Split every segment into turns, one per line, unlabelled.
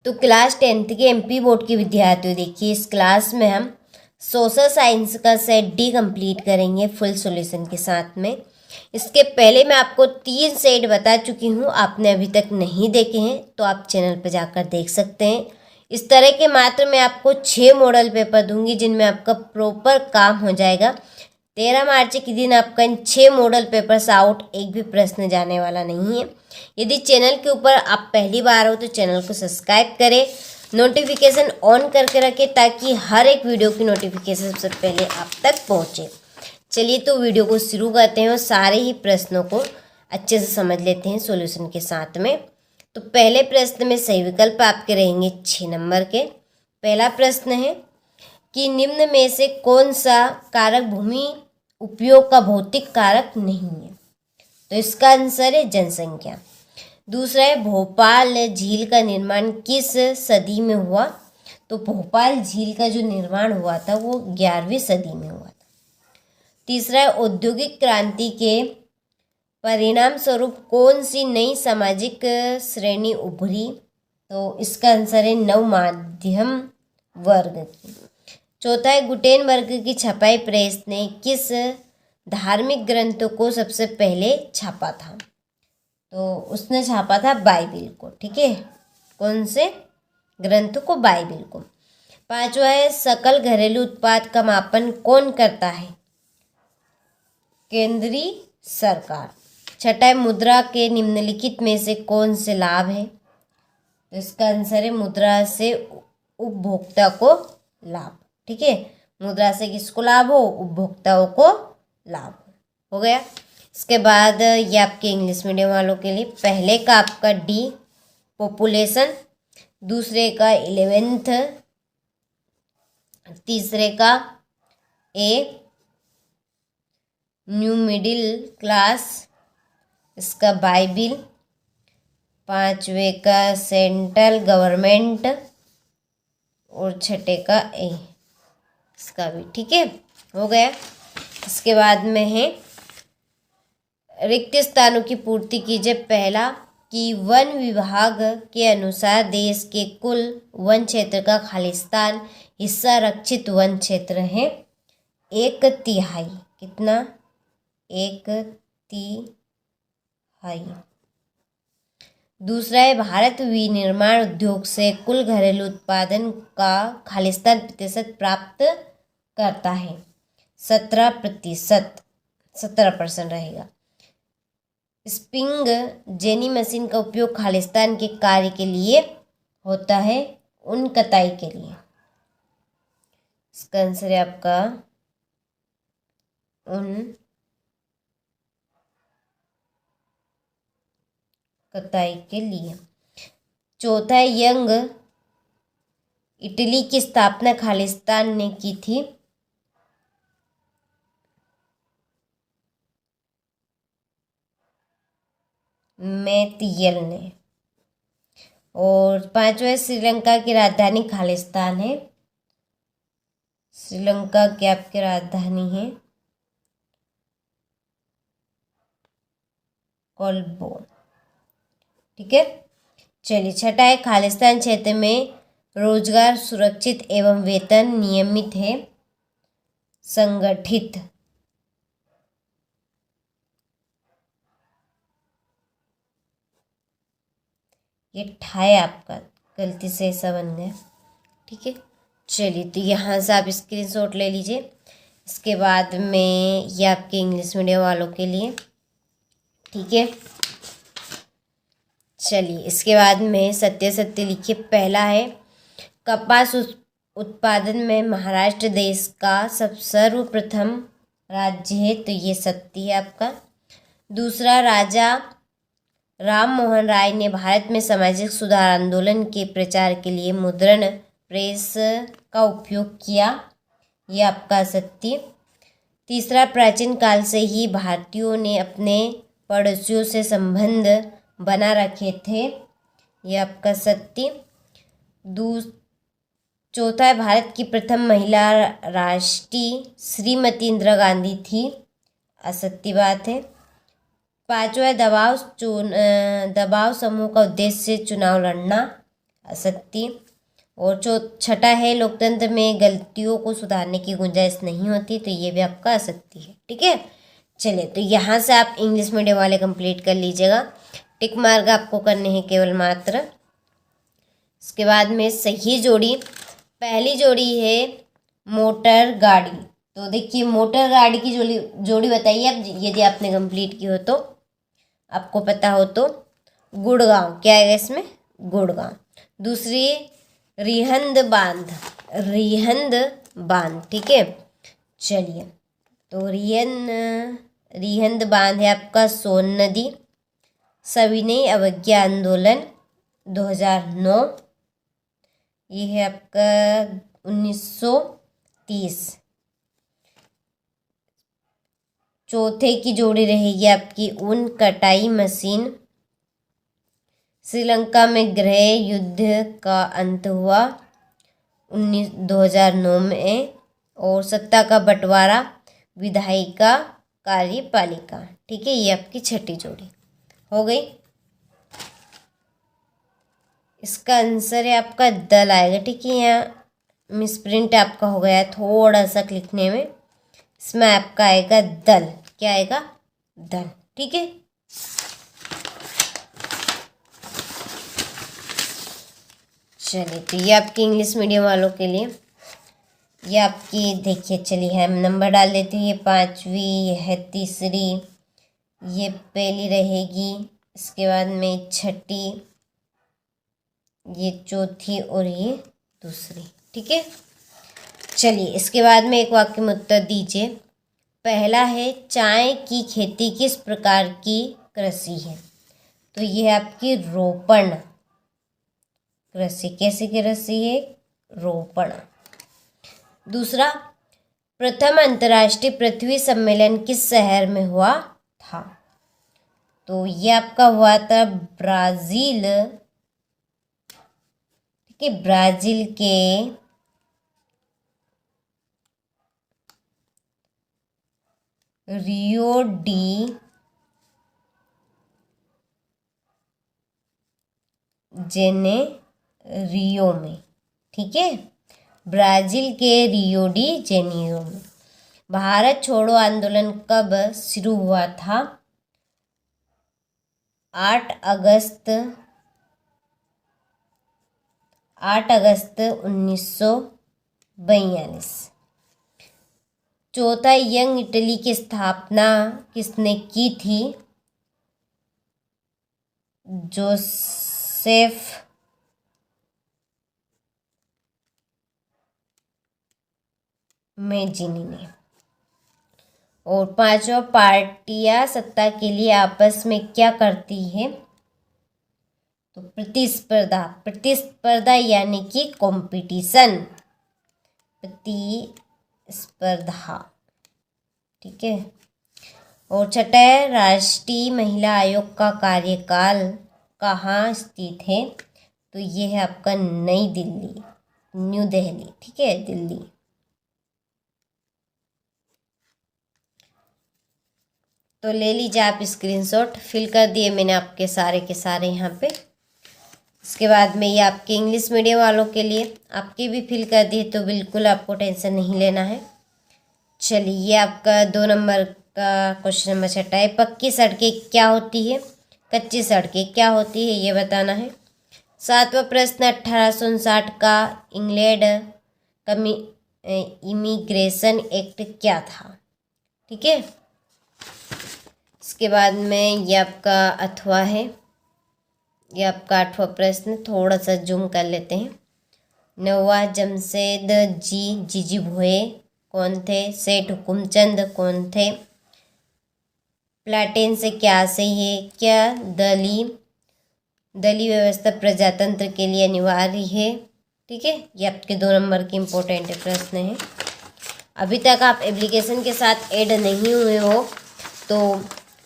तो class 10th के MP board के विद्यार्थियों, देखिए इस क्लास में हम सोशल साइंस का सेट डी कंप्लीट करेंगे फुल सॉल्यूशन के साथ में। इसके पहले मैं आपको 3 सेट बता चुकी हूँ, आपने अभी तक नहीं देखे हैं तो आप चैनल पर जाकर देख सकते हैं। इस तरह के मात्र मैं आपको 6 मॉडल पेपर दूंगी जिनमें आपका प्रॉपर काम हो जाएगा। 13 मार्च के दिन आपका इन 6 मॉडल पेपर से आउट एक भी प्रश्न जाने वाला नहीं है। यदि चैनल के ऊपर आप पहली बार हो तो चैनल को सब्सक्राइब करें, नोटिफिकेशन ऑन करके रखें ताकि हर एक वीडियो की नोटिफिकेशन सबसे पहले आप तक पहुंचे। चलिए तो वीडियो को शुरू करते हैं और सारे ही प्रश्नों को अच्छे से समझ लेते हैं सॉल्यूशन के साथ में। तो पहले प्रश्न में सही विकल्प आपके रहेंगे 6 नंबर के। पहला प्रश्न है कि निम्न में से कौन सा कारक भूमि उपयोग का भौतिक कारक नहीं है, तो इसका आंसर है जनसंख्या। दूसरा है भोपाल झील का निर्माण किस सदी में हुआ, तो भोपाल झील का जो निर्माण हुआ था वो 11वीं सदी में हुआ था। तीसरा है औद्योगिक क्रांति के परिणाम स्वरूप कौन सी नई सामाजिक श्रेणी उभरी, तो इसका आंसर है नव मध्यम वर्ग की। चौथा है गुटेनबर्ग की छपाई प्रेस ने किस धार्मिक ग्रंथों को सबसे पहले छापा था, तो उसने छापा था बाइबिल को। ठीक है, कौन से ग्रंथ को, बाइबिल को। पांचवा है सकल घरेलू उत्पाद का मापन कौन करता है, केंद्रीय सरकार। छठा है मुद्रा के निम्नलिखित में से कौन से लाभ है, तो इसका आंसर है मुद्रा से उपभोक्ता को लाभ। ठीक है, मुद्रा से किसको लाभ हो, उपभोक्ताओं को लाभ हो गया। इसके बाद ये आपके इंग्लिश मीडियम वालों के लिए पहले का आपका डी पॉपुलेशन, दूसरे का 11th, तीसरे का ए न्यू मिडिल क्लास, इसका बाइबिल, पांचवे का सेंट्रल गवर्नमेंट और छठे का ए, इसका भी। ठीक है, हो गया। इसके बाद में है रिक्त स्थानों की पूर्ति कीजिए। पहला कि वन विभाग के अनुसार देश के कुल वन क्षेत्र का खालिस्तान हिस्सा रक्षित वन क्षेत्र है 1/3। कितना, 1/3। दूसरा है भारत विनिर्माण उद्योग से कुल घरेलू उत्पादन का खालिस्तान प्रतिशत प्राप्त करता है 17%, 17% रहेगा। स्पिंग जेनी मशीन का उपयोग खालिस्तान के कार्य के लिए होता है ऊन कताई के लिए। इसका आंसर है आपका ऊन कताई के लिए। चौथा है यंग इटली की स्थापना खालिस्तान ने की थी, मैतियल ने। और पांचवा श्रीलंका की राजधानी खालिस्तान है, श्रीलंका की आपकी राजधानी है कोलंबो। ठीक है, चलिए छठा है खालिस्तान क्षेत्र में रोजगार सुरक्षित एवं वेतन नियमित है संगठित। ये ठाए आपका गलती से ऐसा बन गया। ठीक है, चलिए तो यहाँ से आप स्क्रीनशॉट ले लीजिए। इसके बाद में ये आपके इंग्लिश मीडियम वालों के लिए। ठीक है, चलिए इसके बाद में सत्य सत्य लिखिए। पहला है कपास उत्पादन में महाराष्ट्र देश का सर्वप्रथम राज्य है, तो ये सत्य है आपका। दूसरा, राजा राम मोहन राय ने भारत में सामाजिक सुधार आंदोलन के प्रचार के लिए मुद्रण प्रेस का उपयोग किया, ये आपका सत्य। तीसरा, प्राचीन काल से ही भारतीयों ने अपने पड़ोसियों से संबंध बना रखे थे, ये आपका सत्य। चौथा है भारत की प्रथम महिला राष्ट्रीय श्रीमती इंदिरा गांधी थी, असत्य बात है। पांचवा, दबाव समूह का उद्देश्य चुनाव लड़ना, आसक्ति। और जो छठा है, लोकतंत्र में गलतियों को सुधारने की गुंजाइश नहीं होती, तो ये भी आपका आसक्ति है। ठीक है, चलिए तो यहाँ से आप इंग्लिश मीडियम वाले कंप्लीट कर लीजिएगा। टिक मार्क आपको करने हैं केवल मात्र। इसके बाद में सही जोड़ी, पहली जोड़ी है मोटर गाड़ी। तो देखिए मोटर गाड़ी की जोड़ी बताइए आप, यदि आपने कंप्लीट की हो तो, आपको पता हो तो। गुड़गांव, क्या है इसमें? गुड़गांव। दूसरी रिहंद बांध, रिहंद बांध। ठीक है, चलिए तो रिहंद बांध है आपका सोन नदी। सविनय अवज्ञा आंदोलन 2009, ये है आपका 1930। चौथे की जोड़ी रहेगी आपकी ऊन कटाई मशीन। श्रीलंका में गृह युद्ध का अंत हुआ 2009 में। और सत्ता का बंटवारा, विधायिका कार्यपालिका। ठीक है, ये आपकी छठी जोड़ी हो गई। इसका आंसर है आपका दल आएगा। ठीक है, यहाँ मिसप्रिंट आपका हो गया है थोड़ा सा लिखने में, इसमें आपका आएगा दल। क्या आएगा? दल। ठीक है, चलिए तो ये आपकी इंग्लिश मीडियम वालों के लिए, ये आपकी देखिए, चलिए हम नंबर डाल देते हैं। ये पांचवी, ये है तीसरी, ये पहली रहेगी, इसके बाद में छठी, ये चौथी और ये दूसरी। ठीक है, चलिए इसके बाद में एक वाक्य में उत्तर दीजिए। पहला है चाय की खेती किस प्रकार की कृषि है? तो ये है आपकी रोपण कृषि। कैसी कृषि है? रोपण। दूसरा, प्रथम अंतर्राष्ट्रीय पृथ्वी सम्मेलन किस शहर में हुआ था? तो ये आपका हुआ था ब्राजील। ठीक है, ब्राजील के रियो डी जेनेरियो में। ठीक है, ब्राजील के रियो डी जेनेरियो में। भारत छोड़ो आंदोलन कब शुरू हुआ था? 8 अगस्त 1942। चौथा, यंग इटली की स्थापना किसने की थी? जोसेफ मेजिनी ने। और पांचवा, पार्टियां सत्ता के लिए आपस में क्या करती है? तो प्रतिस्पर्धा। प्रतिस्पर्धा यानी कि कंपटीशन, प्रतिस्पर्धा। ठीक है, और छठा है राष्ट्रीय महिला आयोग का कार्यकाल कहाँ स्थित है? तो ये है आपका नई दिल्ली, न्यू दिल्ली। ठीक है, दिल्ली। तो ले लीजिए आप स्क्रीनशॉट, फिल कर दिए मैंने आपके सारे के सारे यहाँ पे। इसके बाद में ये आपके इंग्लिश मीडियम वालों के लिए आपके भी फिल कर दिए, तो बिल्कुल आपको टेंशन नहीं लेना है। चलिए ये आपका 2 नंबर का क्वेश्चन नंबर छठा है। पक्की सड़कें क्या होती है, कच्ची सड़कें क्या होती है, ये बताना है। 7वां प्रश्न, 1859 का इंग्लैंड इमिग्रेशन एक्ट क्या था? ठीक है, इसके बाद में ये आपका अथवा है, ये आपका 8वां प्रश्न, थोड़ा सा जूम कर लेते हैं। 9वां, जमशेद जीजी भोये कौन थे? सेठ हुकुमचंद कौन थे? प्लाटेन से क्या सही है? क्या दलीय व्यवस्था प्रजातंत्र के लिए अनिवार्य है? ठीक है, ये आपके 2 नंबर के इम्पोर्टेंट प्रश्न हैं। अभी तक आप एप्लीकेशन के साथ ऐड नहीं हुए हो तो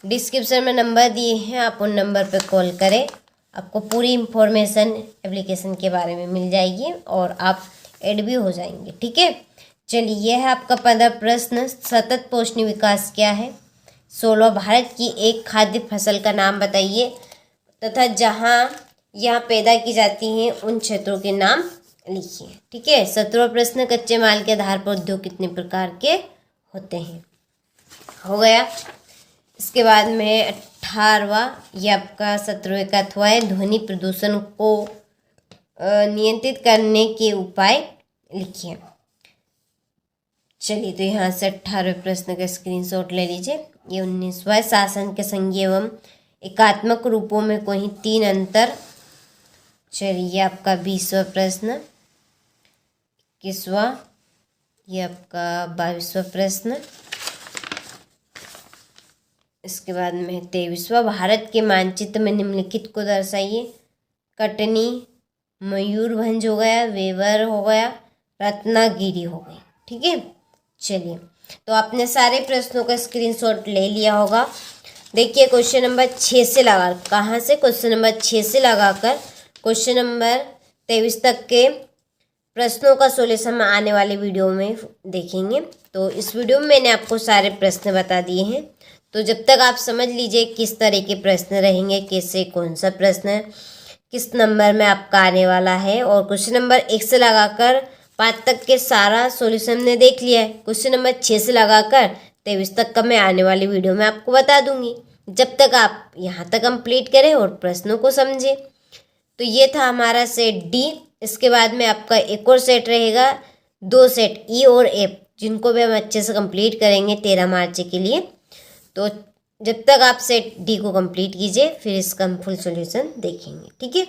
डिस्क्रिप्शन में नंबर दिए हैं, आप उन नंबर पर कॉल करें, आपको पूरी इन्फॉर्मेशन एप्लीकेशन के बारे में मिल जाएगी और आप ऐड भी हो जाएंगे। ठीक है, चलिए यह है आपका 15 प्रश्न। सतत पोषणीय विकास क्या है? 16, भारत की एक खाद्य फसल का नाम बताइए तथा जहां यहाँ पैदा की जाती हैं उन क्षेत्रों के नाम लिखिए। ठीक है। 17वां प्रश्न, कच्चे माल के आधार पर उद्योग कितने प्रकार के होते हैं, हो गया। इसके बाद में 18वां, ये आपका 17वें का अथवा है, ध्वनि प्रदूषण को नियंत्रित करने के उपाय लिखिए। चलिए, तो यहाँ से 18वें प्रश्न का स्क्रीनशॉट ले लीजिए। ये 19वां, शासन के संघीय एवं एकात्मक रूपों में कोई 3 अंतर। चलिए, आपका 20वां प्रश्न। 21वां, ये आपका 22वां प्रश्न। इसके बाद में 23वां, भारत के मानचित्र में निम्नलिखित को दर्शाइए। कटनी, मयूरभंज हो गया, वेवर हो गया, रत्नागिरी हो गई। ठीक है। चलिए, तो आपने सारे प्रश्नों का स्क्रीनशॉट ले लिया होगा। देखिए, क्वेश्चन नंबर 6 से लगा, कहाँ से, क्वेश्चन नंबर 6 से लगाकर क्वेश्चन नंबर 23 तक के प्रश्नों का सॉल्यूशन हम आने वाले वीडियो में देखेंगे। तो इस वीडियो में मैंने आपको सारे प्रश्न बता दिए हैं। तो जब तक आप समझ लीजिए किस तरह के प्रश्न रहेंगे, कैसे, कौन सा प्रश्न किस नंबर में आपका आने वाला है। और क्वेश्चन नंबर 1 से लगाकर 5 तक के सारा सॉल्यूशन ने देख लिया है। क्वेश्चन नंबर 6 से लगाकर 23 तक का मैं आने वाली वीडियो में आपको बता दूंगी, जब तक आप यहाँ तक कंप्लीट करें और प्रश्नों को समझें। तो ये था हमारा सेट डी। इसके बाद में आपका एक और सेट रहेगा, 2 सेट ई और एफ, जिनको भी हम अच्छे से कंप्लीट करेंगे 13 मार्च के लिए। तो जब तक आप सेट डी को कंप्लीट कीजिए, फिर इसका हम फुल सॉल्यूशन देखेंगे। ठीक है।